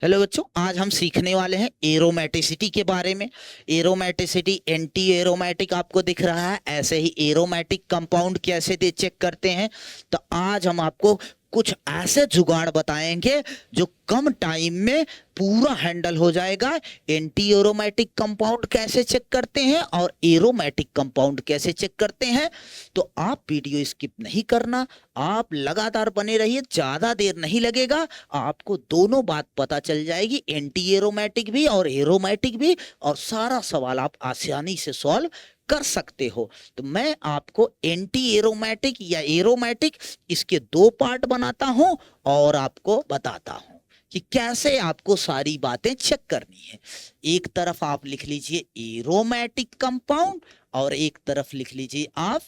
Hello बच्चों, आज हम सीखने वाले हैं एरोमेटिसिटी के बारे में। एरोमेटिसिटी, एंटी एरोमेटिक आपको दिख रहा है, ऐसे ही एरोमेटिक कंपाउंड कैसे दे चेक करते हैं। तो आज हम आपको कुछ ऐसे जुगाड़ बताएंगे जो कम टाइम में पूरा हैंडल हो जाएगा। एंटी एरोमेटिक कंपाउंड कैसे चेक करते हैं और एरोमेटिक कंपाउंड कैसे चेक करते हैं। तो आप वीडियो स्किप नहीं करना, आप लगातार बने रहिए, ज्यादा देर नहीं लगेगा, आपको दोनों बात पता चल जाएगी, एंटी एरोमेटिक भी और एरोमेटिक भी, और सारा सवाल आप आसानी से सॉल्व कर सकते हो। तो मैं आपको एंटी एरोमेटिक या एरोमेटिक इसके दो पार्ट बनाता हूं और आपको बताता हूं कि कैसे आपको सारी बातें चेक करनी है। एक तरफ आप लिख लीजिए एरोमेटिक कंपाउंड और एक तरफ लिख लीजिए आप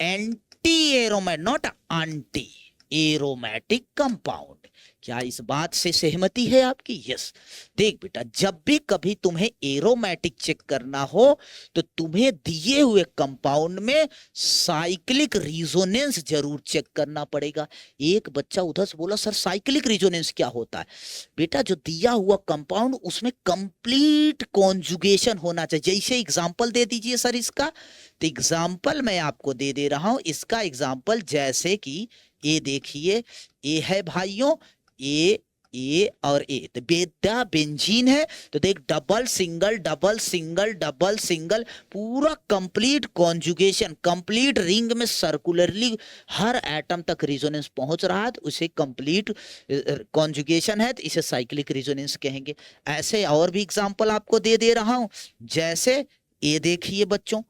anti aromatic, not anti aromatic compound. क्या इस बात से सहमति है आपकी? यस। देख बेटा, जब भी कभी तुम्हें एरोमेटिक चेक करना हो तो तुम्हें दिए हुए कंपाउंड में साइक्लिक रिजोनेंस जरूर चेक करना पड़ेगा। एक बच्चा उधर से बोला, सर साइक्लिक रिजोनेंस क्या होता है? बेटा, जो दिया हुआ कंपाउंड उसमें कंप्लीट कॉन्जुगेशन होना चाहिए। जैसे एग्जांपल दे दीजिए सर इसका। तो एग्जांपल मैं आपको दे रहा हूं इसका एग्जांपल, जैसे कि ये देखिए, ए है भाइयों, ए और ए, तो बेटा बेंजीन है। तो देख, double single double single double single, पूरा कंप्लीट कॉन्जुगेशन, कंप्लीट रिंग में सर्कुलरली हर एटम तक रिजोनेंस पहुंच रहा है, तो उसे कंप्लीट कॉन्जुगेशन है, तो इसे साइक्लिक रिजोनेंस कहेंगे। ऐसे और भी एग्जांपल आपको दे रहा हूं, जैसे ये देखिए बच्चों,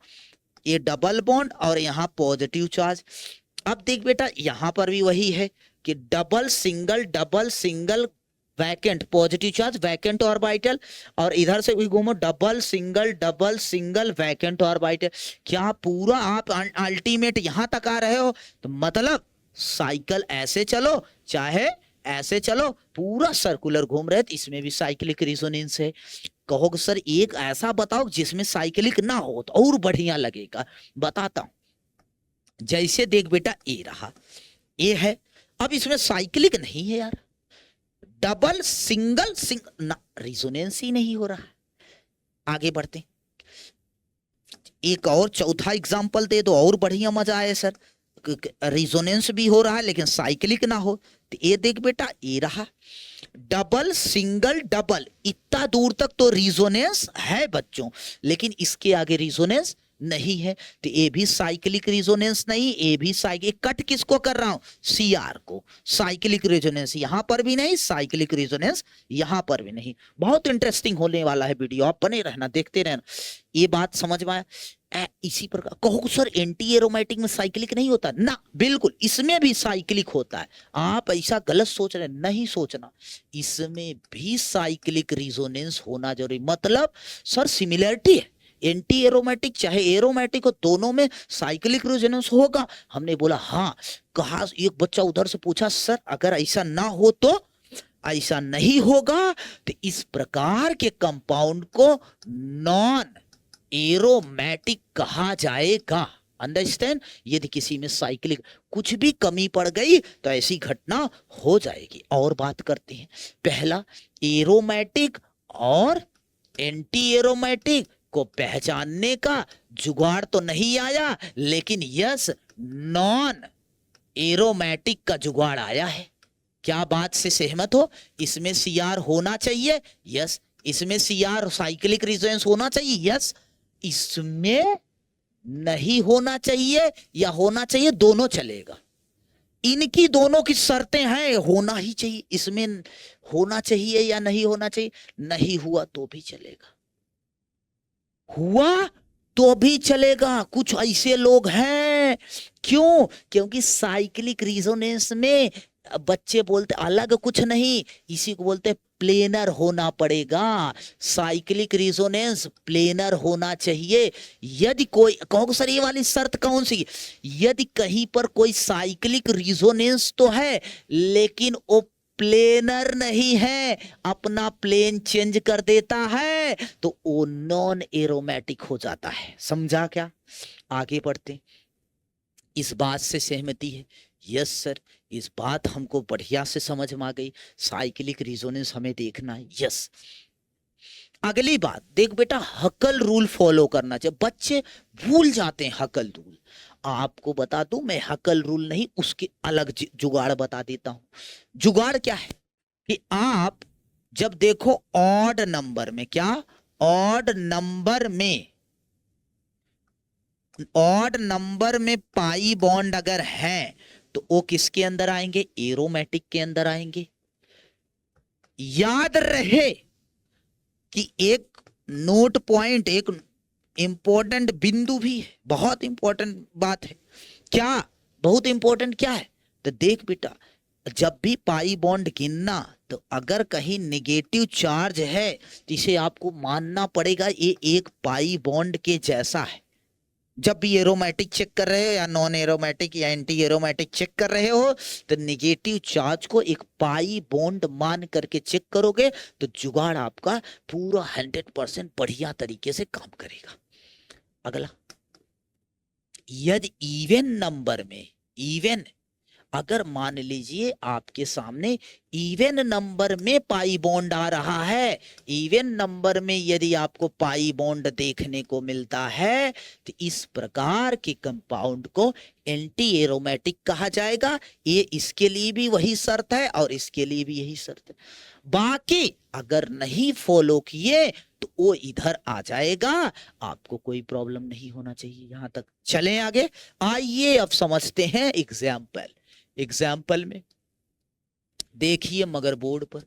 ये डबल बॉन्ड और यहाँ पॉजिटिव चार्ज। अब देख बेटा, यहां पर भी वही है कि double single vacant, positive charge vacant orbital, और इधर से भी घूमो, डबल सिंगल वैकेंट ऑर्बिटल। क्या पूरा आप अल्टीमेट यहां तक आ रहे हो? तो मतलब साइकिल ऐसे चलो चाहे ऐसे चलो, पूरा सर्कुलर घूम रहे, तो इसमें भी साइक्लिक रिजोनेंस है। कहोगे सर एक ऐसा बताओ जिसमें साइक्लिक ना हो तो और बढ़िया लगेगा। बताता हूं। जैसे देख बेटा, ए रहा, ए है, अब इसमें साइक्लिक नहीं है यार, डबल सिंगल सिंगल ना, रिजोनेंस ही नहीं हो रहा है। आगे बढ़ते, एक और चौथा एग्जांपल दे दो और बढ़िया मजा आए सर। रिजोनेंस भी हो रहा है लेकिन साइक्लिक ना हो, तो ये देख बेटा, ये रहा, डबल सिंगल डबल, इतना दूर तक तो रिजोनेंस है बच्चों, लेकिन इसके आगे रिजोनेंस नहीं है, तो ये भी साइक्लिक रिजोनेंस नहीं, ये भी साइक्लिक। कट किसको कर रहा हूं? सीआर को। साइक्लिक रिजोनेंस यहां पर भी नहीं, साइक्लिक रिजोनेंस यहां पर भी नहीं। बहुत इंटरेस्टिंग होने वाला है वीडियो, आप बने रहना, देखते रहना। ये बात समझ में आया? इसी प्रकार कहो सर एंटी एरोमेटिक में साइक्लिक नहीं होता ना, बिल्कुल इसमें भी साइक्लिक होता है। आप ऐसा गलत सोच रहे, नहीं सोचना, इसमें भी साइक्लिक रिजोनेंस होना जरूरी। मतलब सर सिमिलरिटी है, एंटी एरोमेटिक चाहे एरोमेटिक हो, दोनों में साइक्लिक रिजोनेंस होगा। हमने बोला हाँ। कहा, एक बच्चा उधर से पूछा, सर अगर ऐसा ना हो तो? ऐसा नहीं होगा तो इस प्रकार के कंपाउंड को नॉन एरोमेटिक कहा जाएगा। अंडरस्टैंड? यदि किसी में साइक्लिक कुछ भी कमी पड़ गई तो ऐसी घटना हो जाएगी। और बात करते हैं, पहला एरोमेटिक और एंटी एरोमेटिक को पहचानने का जुगाड़ तो नहीं आया, लेकिन यस, नॉन एरोमेटिक का जुगाड़ आया है। क्या बात से सहमत हो? इसमें सीआर होना चाहिए, यस। इसमें सीआर साइक्लिक रिजोनेंस होना चाहिए, यस। इसमें नहीं होना चाहिए या होना चाहिए, दोनों चलेगा। इनकी दोनों की शर्तें हैं, होना ही चाहिए। इसमें होना चाहिए या नहीं होना चाहिए, नहीं हुआ तो भी चलेगा, हुआ तो भी चलेगा। कुछ ऐसे लोग हैं, क्यों? क्योंकि साइक्लिक रिजोनेंस में बच्चे बोलते अलग कुछ नहीं, इसी को बोलते प्लेनर होना पड़ेगा। साइक्लिक रिजोनेंस प्लेनर होना चाहिए। यदि कोई कहो सर ये वाली शर्त कौन सी? यदि कहीं पर कोई साइक्लिक रिजोनेंस तो है लेकिन वो प्लेनर नहीं है, अपना प्लेन चेंज कर देता है, तो वो नॉन एरोमेटिक हो जाता है। समझा क्या? आगे बढ़ते, इस बात से सहमति है? यस सर, इस बात हमको बढ़िया से समझ में आ गई। साइक्लिक रिजोनेंस हमें देखना है। यस, अगली बात देख बेटा, हकल रूल फॉलो करना चाहिए। बच्चे भूल जाते हैं हकल रूल। आपको बता दूं, मैं हकल रूल नहीं, उसके अलग जुगाड़ बता देता हूं। जुगाड़ क्या है कि आप जब देखो ऑड नंबर में, क्या ऑड नंबर में पाई बॉन्ड अगर है तो वो किसके अंदर आएंगे? एरोमेटिक के अंदर आएंगे। याद रहे कि एक नोट पॉइंट, एक इंपॉर्टेंट बिंदु भी है, बहुत इंपॉर्टेंट बात है। क्या बहुत इंपॉर्टेंट क्या है? तो देख बेटा, जब भी पाई बॉन्ड गिनना तो अगर कहीं नेगेटिव चार्ज है तो इसे आपको मानना पड़ेगा ये एक पाई बॉन्ड के जैसा है। जब भी एरोमेटिक चेक कर रहे हो या नॉन एरोमेटिक या एंटी एरोमेटिक चेक कर रहे हो तो नेगेटिव चार्ज को एक पाई बॉन्ड मान करके चेक करोगे तो जुगाड़ आपका पूरा 100% बढ़िया तरीके से काम करेगा। अगला, यदि इवन नंबर में, इवन अगर मान लीजिए आपके सामने इवन नंबर में पाई बॉन्ड आ रहा है, इवन नंबर में यदि आपको पाई बॉन्ड देखने को मिलता है तो इस प्रकार के कंपाउंड को एंटी एरोमेटिक कहा जाएगा। ये इसके लिए भी वही शर्त है और इसके लिए भी यही शर्त है। बाकी अगर नहीं फॉलो किए तो वो इधर आ जाएगा, आपको कोई प्रॉब्लम नहीं होना चाहिए। यहां तक चलें आगे। आइए अब समझते हैं एग्जाम्पल। एग्जाम्पल में देखिए मदरबोर्ड पर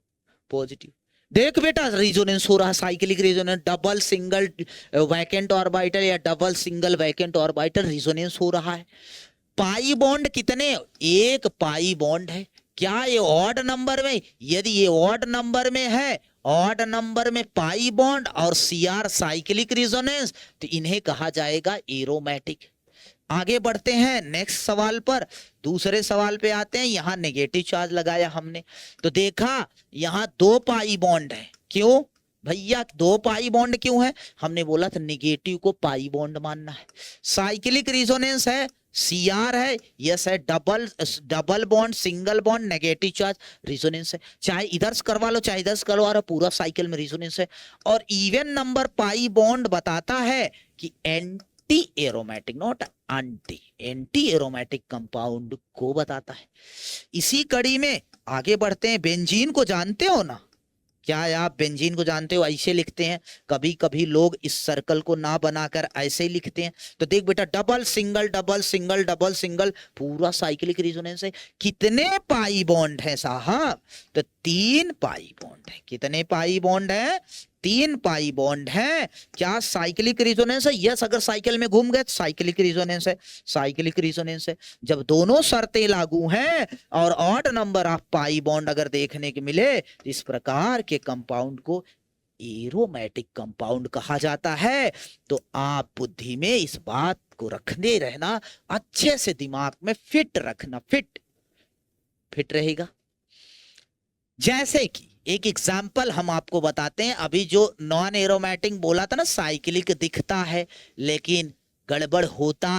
पॉजिटिव, देख बेटा रिजोनेंस हो रहा, cyclic resonance, double single vacant orbital या double single vacant orbital resonance हो रहा है। पाई बॉन्ड कितने? एक पाई बॉन्ड है। क्या ये ऑड नंबर में? यदि ये ऑड नंबर में है, ऑड नंबर में पाई बॉन्ड और सीआर साइक्लिक रिजोनेंस, तो इन्हें कहा जाएगा एरोमेटिक। आगे बढ़ते हैं नेक्स्ट सवाल पर, दूसरे सवाल पे आते हैं। यहां नेगेटिव चार्ज लगाया हमने तो देखा यहां दो पाई बॉन्ड है। क्यों भैया दो पाई बॉन्ड क्यों है? हमने बोला था नेगेटिव को पाई बॉन्ड मानना है। साइक्लिक रिजोनेंस है, सीआर है, यस है, double bond, single bond, negative charge resonance है। चाहे इधर से करवा लो चाहे इधर से करवा लो, पूरा साइकिल में रिजोनेंस है। और इवन नंबर पाई बॉन्ड बताता है कि anti aromatic, not anti aromatic compound को बताता है। इसी कड़ी में आगे बढ़ते हैं। बेंजीन को जानते हो ना? क्या आप बेंजीन को जानते हो? ऐसे लिखते हैं, कभी कभी लोग इस सर्कल को ना बनाकर ऐसे ही लिखते हैं। तो देख बेटा, double single double single double single, पूरा साइक्लिक रिजोनेंस है। कितने पाई बॉन्ड है साहब? तो 3 पाई बॉन्ड है। कितने पाई बॉन्ड है? 3 पाई बॉन्ड है। क्या साइक्लिक रिजोनेंस है? यस, अगर साइकिल में घूम गए तो साइक्लिक रिजोनेंस है, साइक्लिक रिजोनेंस है। जब दोनों शर्तें लागू हैं और odd number of pi bond अगर देखने के मिले तो इस प्रकार के कंपाउंड को एरोमेटिक कंपाउंड कहा जाता है। तो आप बुद्धि में इस बात को रखने रहना, अच्छे से दिमाग में फिट रखना, फिट रहेगा। जैसे कि एक एग्जाम्पल हम आपको बताते हैं। अभी जो नॉन एरोमेटिक बोला था ना, साइक्लिक दिखता है लेकिन गड़बड़ होता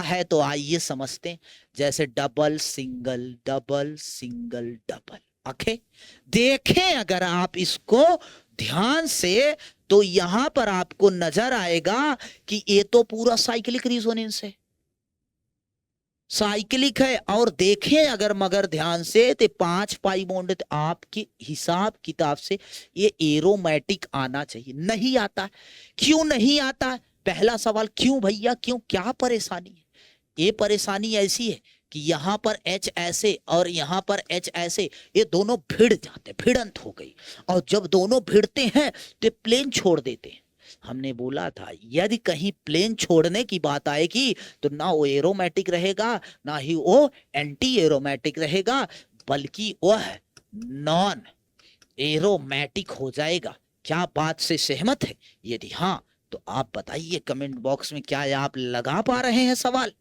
है तो आइए समझते हैं। जैसे double single double single double, okay, देखें अगर आप इसको ध्यान से तो यहां पर आपको नजर आएगा कि ये तो पूरा साइक्लिक रिजोनेंस है, साइक्लिक है। और देखें अगर मगर ध्यान से तो 5 पाई बॉन्ड, आपके हिसाब किताब से ये एरोमेटिक आना चाहिए, नहीं आता। क्यों नहीं आता? पहला सवाल, क्यों भैया, क्यों, क्या परेशानी है? ये परेशानी ऐसी है कि यहां पर H ऐसे और यहां पर H ऐसे, ये दोनों भिड़ जाते, भिड़ंत हो गई। और जब दोनों भिड़ते हैं तो प्लेन छोड़ देते हैं। हमने बोला था यदि कहीं प्लेन छोड़ने की बात आएगी तो ना वो एरोमेटिक रहेगा ना ही वो एंटी एरोमेटिक रहेगा, बल्कि वह नॉन एरोमेटिक हो जाएगा। क्या बात से सहमत है? यदि हाँ तो आप बताइए कमेंट बॉक्स में, क्या आप लगा पा रहे हैं सवाल?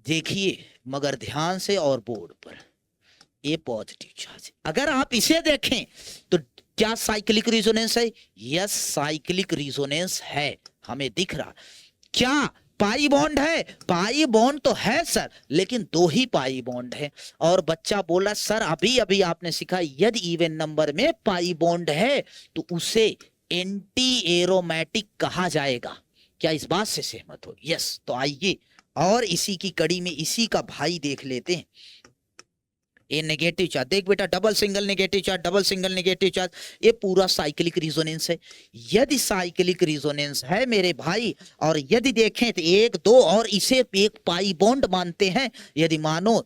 देखिए मगर ध्यान से और बोर्ड पर, ए पॉजिटिव चार्ज, अगर आप इसे देखें तो क्या साइक्लिक रिजोनेंस है? यस, साइक्लिक रिजोनेंस है, हमें दिख रहा। क्या पाई बॉन्ड है, पाई बॉन्ड तो है सर, लेकिन दो ही पाई बॉन्ड है। और बच्चा बोला सर अभी अभी आपने सीखा यदि इवन नंबर में पाई बॉन्ड है तो उसे एंटी एरोमेटिक कहा जाएगा। क्या इस बात से सहमत हो? यस। तो आइए और इसी की कड़ी में इसी का भाई देख लेते हैं, ये नेगेटिव चार्ज। देख बेटा, double single negative charge, double single negative charge, ये पूरा साइक्लिक रिजोनेंस है। यदि साइक्लिक रिजोनेंस है मेरे भाई, और यदि देखें तो एक दो और इसे एक पाई बॉन्ड मानते हैं, यदि मानो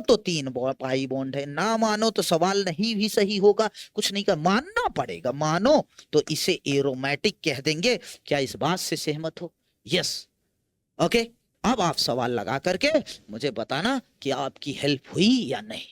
तो तीन पाई बॉन्ड है, ना मानो तो सवाल नहीं भी सही होगा, कुछ नहीं कर, मानना पड़ेगा। मानो तो इसे एरोमेटिक कह देंगे। क्या इस बात से सहमत हो? यस। ओके, अब आप सवाल लगा करके मुझे बताना कि आपकी हेल्प हुई या नहीं।